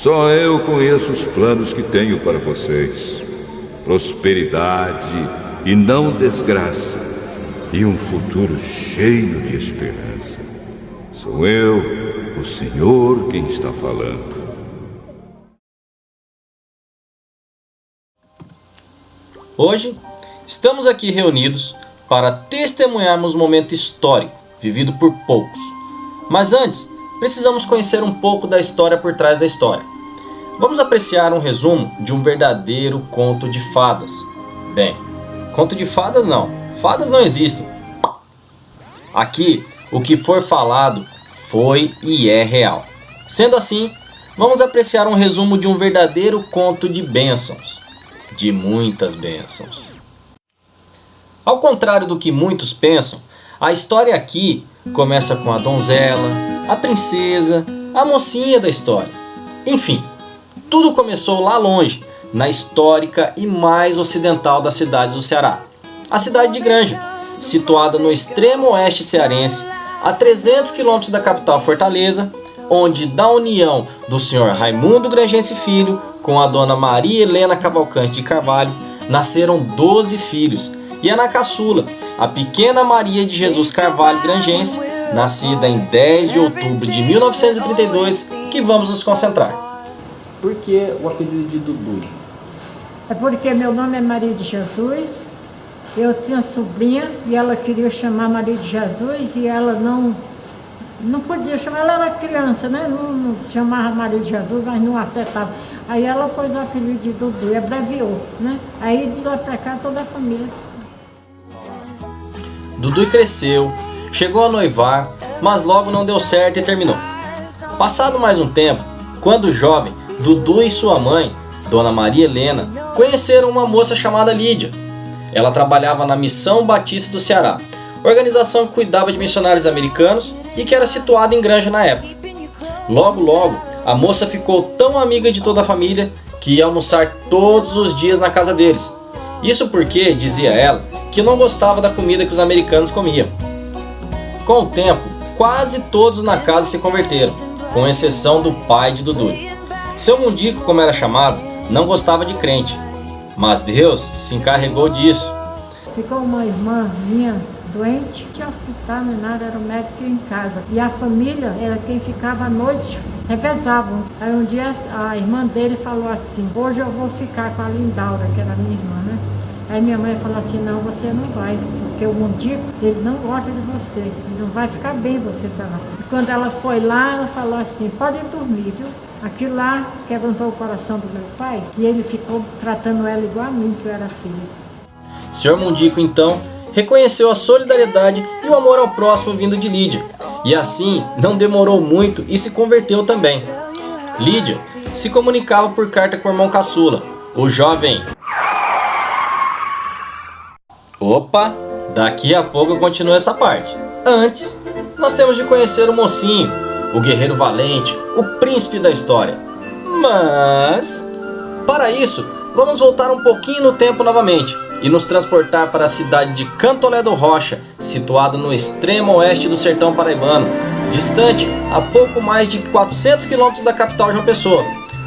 Só eu conheço os planos que tenho para vocês: prosperidade e não desgraça, e um futuro cheio de esperança. Sou eu, o Senhor, quem está falando. Hoje, estamos aqui reunidos para testemunharmos um momento histórico, vivido por poucos. Mas antes, precisamos conhecer um pouco da história por trás da história. Vamos apreciar um resumo de um verdadeiro conto de fadas. Bem, conto de fadas não. Fadas não existem. Aqui, o que for falado foi e é real. Sendo assim, vamos apreciar um resumo de um verdadeiro conto de bênçãos. De muitas bênçãos. Ao contrário do que muitos pensam, a história aqui começa com a donzela, a princesa, a mocinha da história. Enfim, tudo começou lá longe, na histórica e mais ocidental das cidades do Ceará. A cidade de Granja, situada no extremo oeste cearense, a 300 quilômetros da capital Fortaleza, onde da união do senhor Raimundo Grangense Filho com a dona Maria Helena Cavalcante de Carvalho, nasceram 12 filhos, e é na caçula, a pequena Maria de Jesus Carvalho Grangense, nascida em 10 de outubro de 1932, que vamos nos concentrar. Por que o apelido de Dudu? É porque meu nome é Maria de Jesus, eu tinha sobrinha e ela queria chamar Maria de Jesus e ela não podia chamar, ela era criança, né? Não chamava Maria de Jesus, mas não acertava. Aí ela pôs o apelido de Dudu, abreviou, né? Aí de lá pra cá toda a família. Dudu cresceu, chegou a noivar, mas logo não deu certo e terminou. Passado mais um tempo, quando jovem, Dudu e sua mãe, Dona Maria Helena, conheceram uma moça chamada Lídia. Ela trabalhava na Missão Batista do Ceará, organização que cuidava de missionários americanos e que era situada em Granja na época. Logo, a moça ficou tão amiga de toda a família que ia almoçar todos os dias na casa deles. Isso porque, dizia ela, que não gostava da comida que os americanos comiam. Com o tempo, quase todos na casa se converteram, com exceção do pai de Dudu. Seu Mundico, como era chamado, não gostava de crente, mas Deus se encarregou disso. Ficou uma irmã minha doente, não tinha hospital nem nada, era o médico em casa. E a família era quem ficava à noite, revezavam. Aí um dia a irmã dele falou assim: hoje eu vou ficar com a Lindaura, que era minha irmã, né? Aí minha mãe falou assim: não, você não vai, porque o Mundico, ele não gosta de você, ele não vai ficar bem você estar lá. E quando ela foi lá, ela falou assim: pode dormir, viu? Aquilo lá quebrantou o coração do meu pai e ele ficou tratando ela igual a mim, que eu era filha. Senhor Mundico, então, reconheceu a solidariedade e o amor ao próximo vindo de Lídia. E assim, não demorou muito e se converteu também. Lídia se comunicava por carta com o irmão caçula, o jovem... Opa, daqui a pouco eu continuo essa parte. Antes, nós temos de conhecer o mocinho, o guerreiro valente, o príncipe da história. Mas, para isso, vamos voltar um pouquinho no tempo novamente e nos transportar para a cidade de Cantolé do Rocha, situada no extremo oeste do sertão paraibano, distante a pouco mais de 400 quilômetros da capital João Pessoa,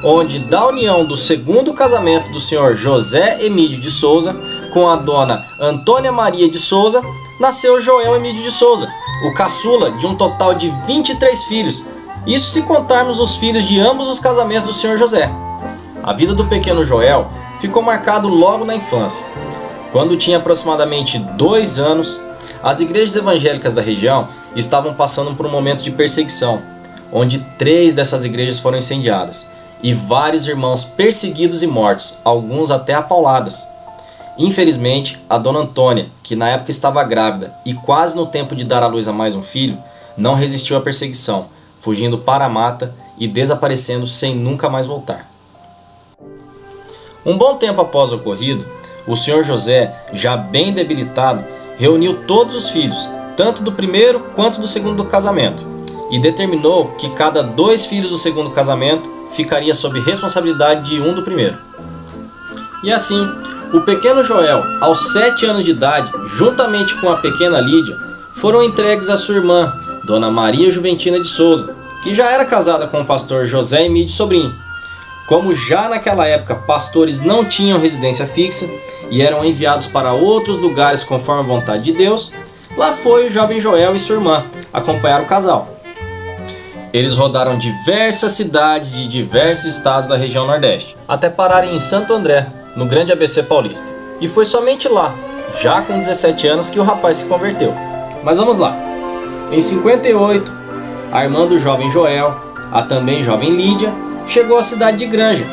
onde da união do segundo casamento do senhor José Emídio de Souza com a dona Antônia Maria de Souza, nasceu Joel Emídio de Souza, o caçula de um total de 23 filhos, isso se contarmos os filhos de ambos os casamentos do senhor José. A vida do pequeno Joel ficou marcado logo na infância. Quando tinha aproximadamente 2 anos, as igrejas evangélicas da região estavam passando por um momento de perseguição, onde 3 dessas igrejas foram incendiadas, e vários irmãos perseguidos e mortos, alguns até a pauladas. Infelizmente, a dona Antônia, que na época estava grávida e quase no tempo de dar à luz a mais um filho, não resistiu à perseguição, fugindo para a mata e desaparecendo sem nunca mais voltar. Um bom tempo após o ocorrido, o senhor José, já bem debilitado, reuniu todos os filhos, tanto do primeiro quanto do segundo casamento, e determinou que cada 2 filhos do segundo casamento ficaria sob responsabilidade de um do primeiro. E assim, o pequeno Joel, aos 7 anos de idade, juntamente com a pequena Lídia, foram entregues à sua irmã, Dona Maria Juventina de Souza, que já era casada com o pastor José Emídio Sobrinho, Como já naquela época pastores não tinham residência fixa e eram enviados para outros lugares conforme a vontade de Deus, lá foi o jovem Joel e sua irmã acompanhar o casal. Eles rodaram diversas cidades de diversos estados da região Nordeste, até pararem em Santo André, no grande ABC paulista. E foi somente lá, já com 17 anos, que o rapaz se converteu. Mas vamos lá. Em 58, a irmã do jovem Joel, a também jovem Lídia, chegou à cidade de Granja.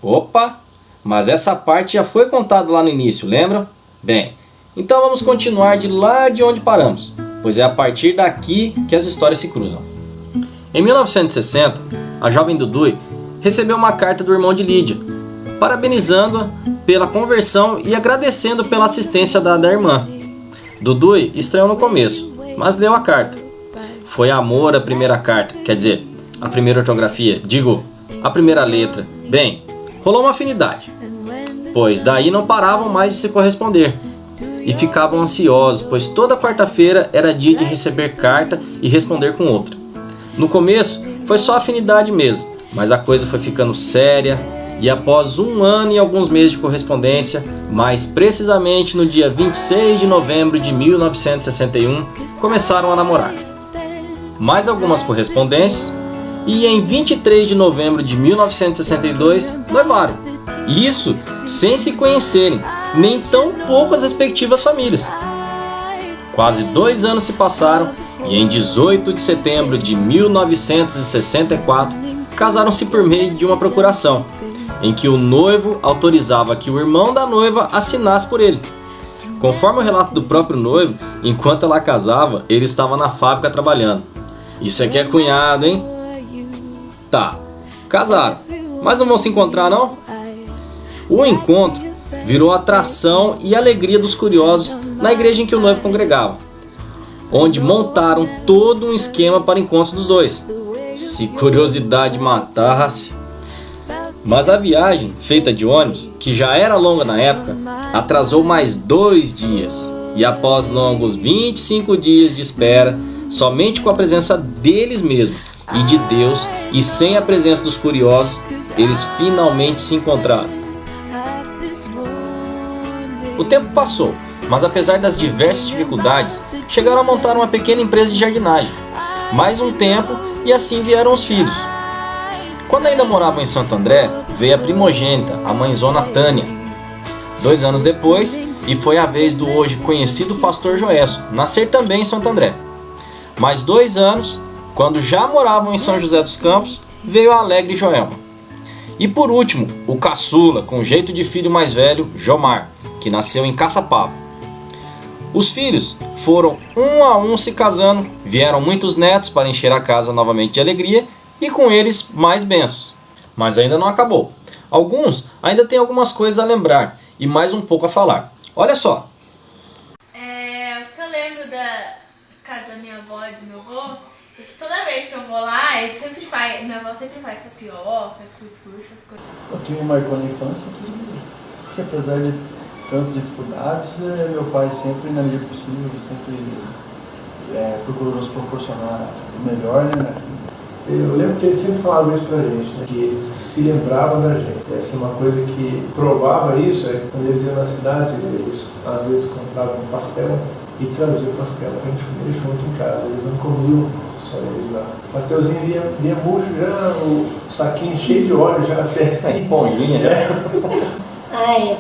Opa, mas essa parte já foi contada lá no início, lembram? Bem, então vamos continuar de lá de onde paramos, pois é a partir daqui que as histórias se cruzam. Em 1960, a jovem Dudu recebeu uma carta do irmão de Lídia, parabenizando-a pela conversão e agradecendo pela assistência dada à irmã. Dudu estranhou no começo, mas leu a carta. Foi amor a primeira carta, quer dizer, a primeira ortografia, digo, a primeira letra. Bem, rolou uma afinidade, pois daí não paravam mais de se corresponder. E ficavam ansiosos, pois toda quarta-feira era dia de receber carta e responder com outra. No começo, foi só afinidade mesmo, mas a coisa foi ficando séria e após 1 ano e alguns meses de correspondência, mais precisamente no dia 26 de novembro de 1961, começaram a namorar. Mais algumas correspondências e em 23 de novembro de 1962, noivaram. Isso sem se conhecerem, nem tão pouco as respectivas famílias. Quase 2 anos se passaram e em 18 de setembro de 1964 casaram-se por meio de uma procuração, em que o noivo autorizava que o irmão da noiva assinasse por ele. Conforme o relato do próprio noivo, enquanto ela casava, ele estava na fábrica trabalhando. Isso aqui é cunhado, hein? Tá, casaram, mas não vão se encontrar não? O encontro virou atração e alegria dos curiosos na igreja em que o noivo congregava, onde montaram todo um esquema para o encontro dos dois. Se curiosidade matasse. Mas a viagem, feita de ônibus, que já era longa na época, atrasou mais 2 dias. E após longos 25 dias de espera, somente com a presença deles mesmos e de Deus, e sem a presença dos curiosos, eles finalmente se encontraram. O tempo passou, mas apesar das diversas dificuldades, chegaram a montar uma pequena empresa de jardinagem. Mais um tempo e assim vieram os filhos. Quando ainda moravam em Santo André, veio a primogênita, a mãezona Tânia. 2 anos depois, e foi a vez do hoje conhecido pastor Joelson nascer também em Santo André. Mais 2 anos, quando já moravam em São José dos Campos, veio a alegre Joelma. E por último, o caçula, com jeito de filho mais velho, Jomar, que nasceu em Caçapava. Os filhos foram um a um se casando, vieram muitos netos para encher a casa novamente de alegria e com eles mais bênçãos. Mas ainda não acabou. Alguns ainda têm algumas coisas a lembrar e mais um pouco a falar. Olha só. O que eu lembro da casa da minha avó e do meu avô é que toda vez que eu vou lá, minha avó sempre faz tapioca, cuscuz, essas coisas. O que me marcou na infância que apesar de tantas dificuldades, meu pai sempre, na medida possível, sempre procurou nos proporcionar o melhor, né? Eu lembro que eles sempre falavam isso pra gente, né? Que eles se lembravam da gente. Essa é uma coisa que provava isso, quando eles iam na cidade, eles às vezes compravam um pastel e traziam o pastel pra gente comer junto em casa. Eles não comiam só eles lá. O pastelzinho vinha murcho já, o saquinho cheio de óleo já até assim. Esponjinha, né?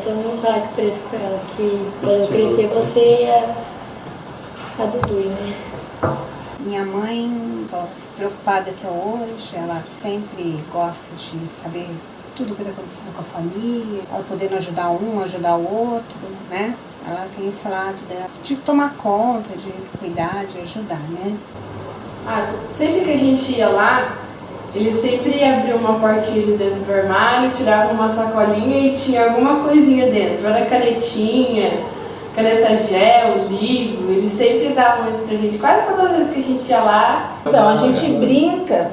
Todo mundo fala que pareço com ela, que quando eu crescer você é a Dudu, né? Minha mãe, tô preocupada até hoje, ela sempre gosta de saber tudo o que está acontecendo com a família, ela podendo ajudar um, ajudar o outro, né? Ela tem esse lado dela de tomar conta, de cuidar, de ajudar, né? Sempre que a gente ia lá, ele sempre abria uma portinha de dentro do armário, tirava uma sacolinha e tinha alguma coisinha dentro. Era canetinha, caneta gel, livro, eles sempre davam isso pra gente, quase todas as vezes que a gente ia lá. Então, a gente brinca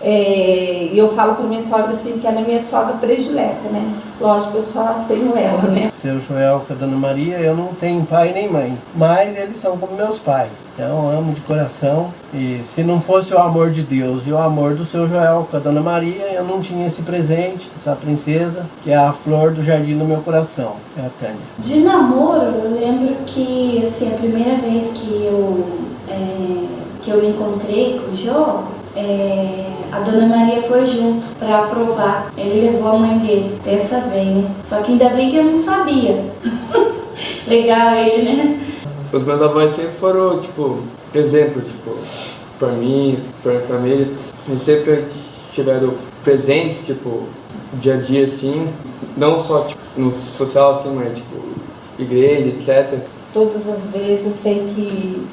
E eu falo para minha sogra assim, que ela é minha sogra predileta, né? Lógico, eu só tenho ela, né? Seu Joel com a Dona Maria, eu não tenho pai nem mãe, mas eles são como meus pais. Então eu amo de coração. E se não fosse o amor de Deus e o amor do seu Joel com a Dona Maria, eu não tinha esse presente, essa princesa, que é a flor do jardim do meu coração, é a Tânia. De namoro, eu lembro que assim, a primeira vez que eu encontrei com o Jô, a Dona Maria foi junto para aprovar. Ele levou a mãe dele, dessa vez, né? Só que ainda bem que eu não sabia. Legal ele, né? Os meus avós sempre foram, tipo, exemplo, tipo, pra mim, pra minha família. Eles sempre tiveram presentes, tipo, dia a dia, assim. Não só, tipo, no social, assim, mas, tipo, igreja, etc. Todas as vezes eu sei que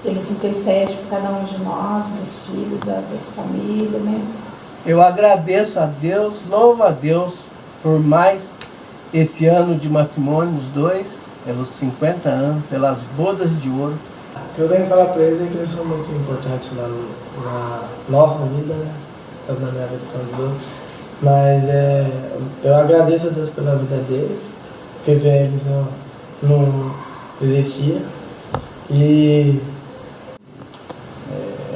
eles intercedem por cada um de nós, dos filhos, das famílias, né? Eu agradeço a Deus, louvo a Deus por mais esse ano de matrimônio, os dois, pelos 50 anos, pelas bodas de ouro. O que eu tenho que falar para eles é que eles são muito importantes na nossa vida, né? Tanto na minha vida quanto dos outros. Mas eu agradeço a Deus pela vida deles, porque sem eles eu não existia. E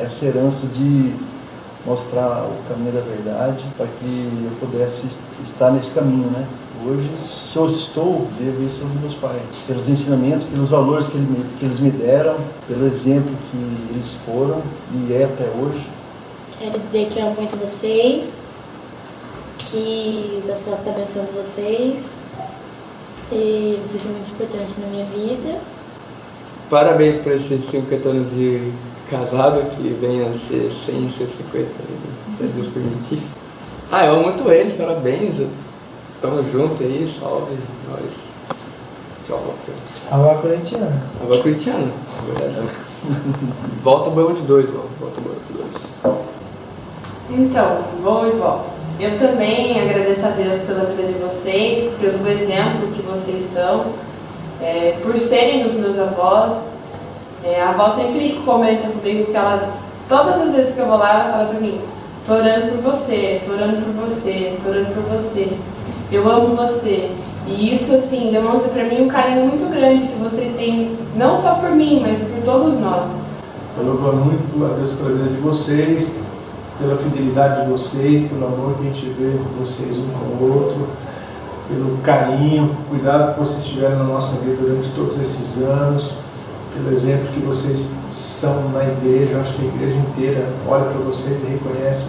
essa herança de mostrar o caminho da verdade para que eu pudesse estar nesse caminho, né? Hoje, se eu estou, devo isso aos meus pais, pelos ensinamentos, pelos valores que eles me deram, pelo exemplo que eles foram e é até hoje. Quero dizer que eu amo muito vocês, que Deus possa estar abençoando vocês, e vocês são muito importantes na minha vida. Parabéns por esses 50 anos de casado, que venha a ser 100, 150, se Deus permitir. Eu amo muito eles, parabéns. Tamo junto aí, salve nós. Tchau. Avó corintiana. Avó corintiana, verdade. Volta o banho de dois, ó. Volta o banho de dois. Então, vô e vó, eu também agradeço a Deus pela vida de vocês, pelo exemplo que vocês são, por serem os meus avós. A avó sempre comenta comigo que ela, todas as vezes que eu vou lá, ela fala pra mim: tô orando por você, tô orando por você, tô orando por você. Eu amo você. E isso, assim, demonstra pra mim um carinho muito grande que vocês têm, não só por mim, mas por todos nós. Eu louvo muito a Deus pela vida de vocês, pela fidelidade de vocês, pelo amor que a gente vê com vocês um com o outro, pelo carinho, cuidado que vocês tiveram na nossa vida durante todos esses anos, pelo exemplo que vocês são na igreja. Eu acho que a igreja inteira olha para vocês e reconhece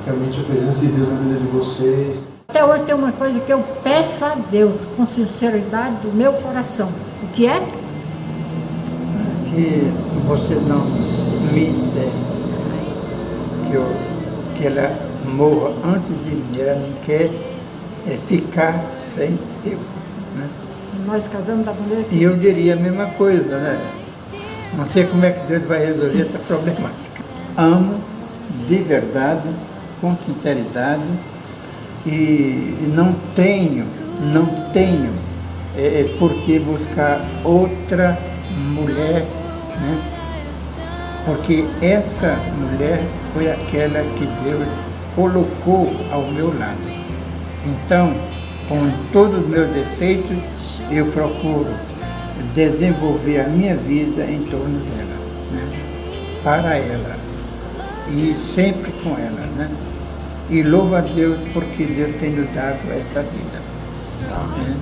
realmente a presença de Deus na vida de vocês. Até hoje tem uma coisa que eu peço a Deus com sinceridade do meu coração. O que é? Que você não me dê, que ela morra antes de mim. Ela não quer ficar sem eu, né? Nós casamos da mulher. E eu diria a mesma coisa, né? Não sei como é que Deus vai resolver essa problemática. Amo de verdade, com sinceridade, e não tenho por que buscar outra mulher, né? Porque essa mulher foi aquela que Deus colocou ao meu lado. Então, com todos os meus defeitos, eu procuro desenvolver a minha vida em torno dela, né? Para ela, e sempre com ela, né? E louvo a Deus porque Deus tem nos dado essa vida. Né?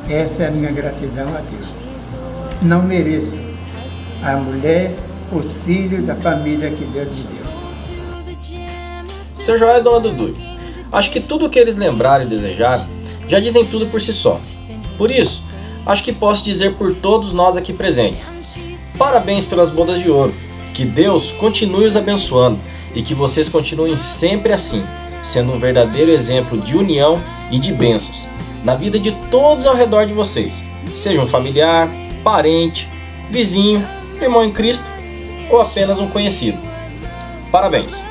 Essa é a minha gratidão a Deus. Não mereço a mulher, os filhos, a família que Deus me deu. Seu Joel e Dona Dudu, acho que tudo o que eles lembraram e desejaram já dizem tudo por si só. Por isso, acho que posso dizer por todos nós aqui presentes: parabéns pelas bodas de ouro, que Deus continue os abençoando e que vocês continuem sempre assim, sendo um verdadeiro exemplo de união e de bênçãos na vida de todos ao redor de vocês, seja um familiar, parente, vizinho, irmão em Cristo ou apenas um conhecido. Parabéns!